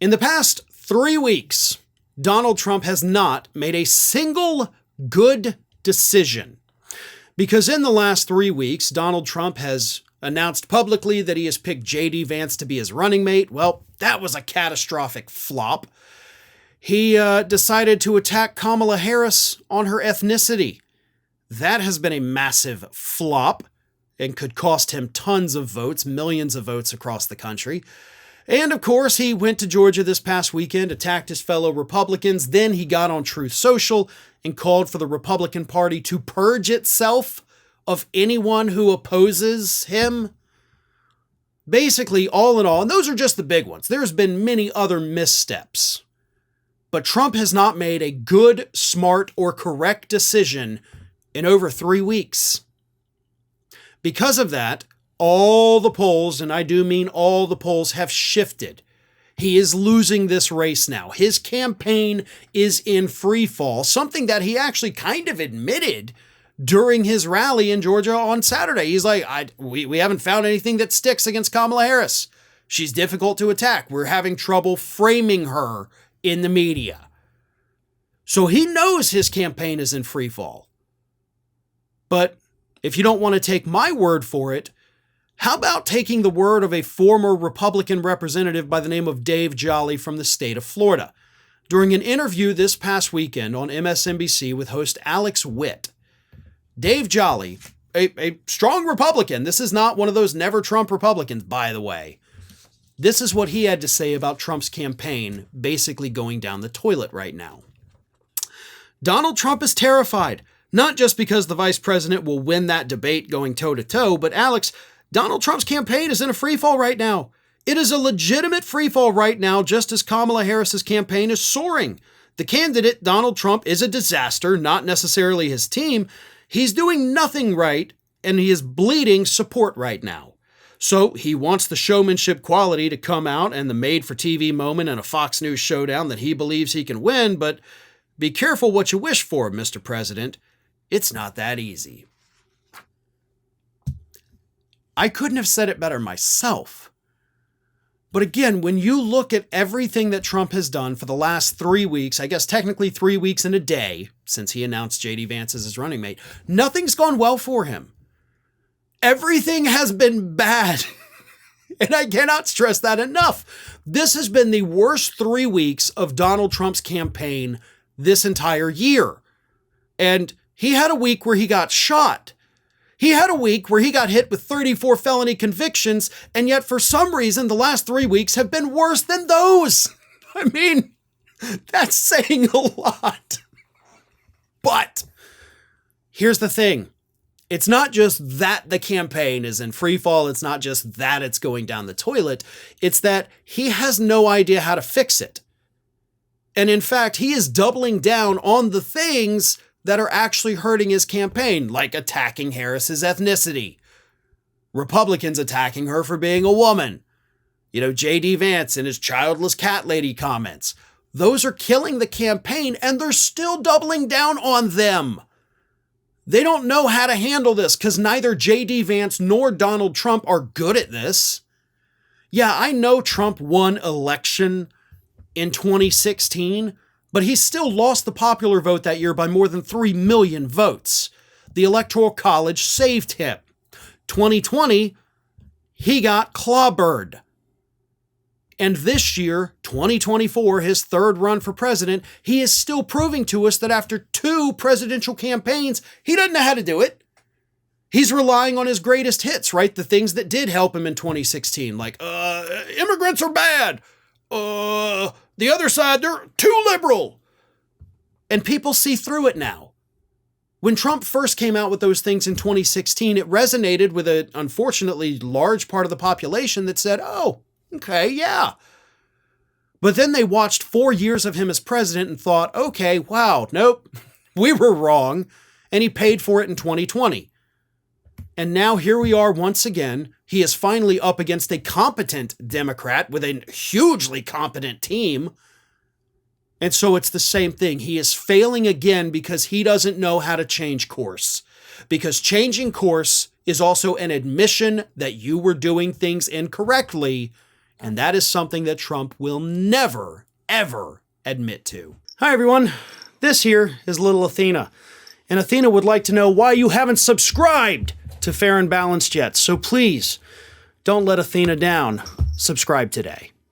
In the past 3 weeks, Donald Trump has not made a single good decision. Because in the last 3 weeks, Donald Trump has announced publicly that he has picked JD Vance to be his running mate. Well, that was a catastrophic flop. He decided to attack Kamala Harris on her ethnicity. That has been a massive flop and could cost him tons of votes, millions of votes across the country. And of course, he went to Georgia this past weekend, attacked his fellow Republicans. Then he got on Truth Social and called for the Republican Party to purge itself of anyone who opposes him. Basically, all in all, and those are just the big ones. There's been many other missteps. But Trump has not made a good, smart, or correct decision in over 3 weeks. Because of that, all the polls, and I do mean all the polls, have shifted. He is losing this race now. His campaign is in free fall, something that he actually kind of admitted during his rally in Georgia on Saturday. He's like, we haven't found anything that sticks against Kamala Harris. She's difficult to attack. We're having trouble framing her in the media. So he knows his campaign is in free fall. But if you don't want to take my word for it, how about taking the word of a former Republican representative by the name of Dave Jolly from the state of Florida? During an interview this past weekend on MSNBC with host Alex Witt, Dave Jolly, a strong Republican, this is not one of those never Trump Republicans, by the way. This is what he had to say about Trump's campaign basically going down the toilet right now. Donald Trump is terrified, not just because the vice president will win that debate going toe-to-toe, but Alex, Donald Trump's campaign is in a freefall right now. It is a legitimate freefall right now, just as Kamala Harris's campaign is soaring. The candidate, Donald Trump, is a disaster, not necessarily his team. He's doing nothing right, and he is bleeding support right now. So he wants the showmanship quality to come out and the made-for-TV moment and a Fox News showdown that he believes he can win, but be careful what you wish for, Mr. President. It's not that easy. I couldn't have said it better myself. But again, when you look at everything that Trump has done for the last 3 weeks, I guess technically 3 weeks and a day since he announced JD Vance as his running mate, nothing's gone well for him. Everything has been bad. And I cannot stress that enough. This has been the worst 3 weeks of Donald Trump's campaign this entire year. And he had a week where he got shot. He had a week where he got hit with 34 felony convictions, and yet for some reason, the last 3 weeks have been worse than those. I mean, that's saying a lot. But here's the thing. It's not just that the campaign is in free fall. It's not just that it's going down the toilet. It's that he has no idea how to fix it. And in fact, he is doubling down on the things that are actually hurting his campaign, like attacking Harris's ethnicity, Republicans attacking her for being a woman, JD Vance and his childless cat lady comments. Those are killing the campaign, and they're still doubling down on them. They don't know how to handle this because neither JD Vance nor Donald Trump are good at this. Yeah, I know Trump won election in 2016, but he still lost the popular vote that year by more than 3 million votes. The Electoral College saved him. 2020, he got clobbered. And this year, 2024, his third run for president, he is still proving to us that after 2 presidential campaigns, he doesn't know how to do it. He's relying on his greatest hits, right? The things that did help him in 2016, like, immigrants are bad. The other side, they're too liberal. And people see through it now. When Trump first came out with those things in 2016, it resonated with an unfortunately large part of the population that said, oh, okay, yeah. But then they watched 4 years of him as president and thought, okay, wow, nope, we were wrong. And he paid for it in 2020. And now here we are once again. He is finally up against a competent Democrat with a hugely competent team. And so it's the same thing. He is failing again because he doesn't know how to change course. Because changing course is also an admission that you were doing things incorrectly, And that is something that Trump will never, ever admit to. Hi, everyone. This here is little Athena. And Athena would like to know why you haven't subscribed to Fair and Balanced yet. So please, don't let Athena down. Subscribe today.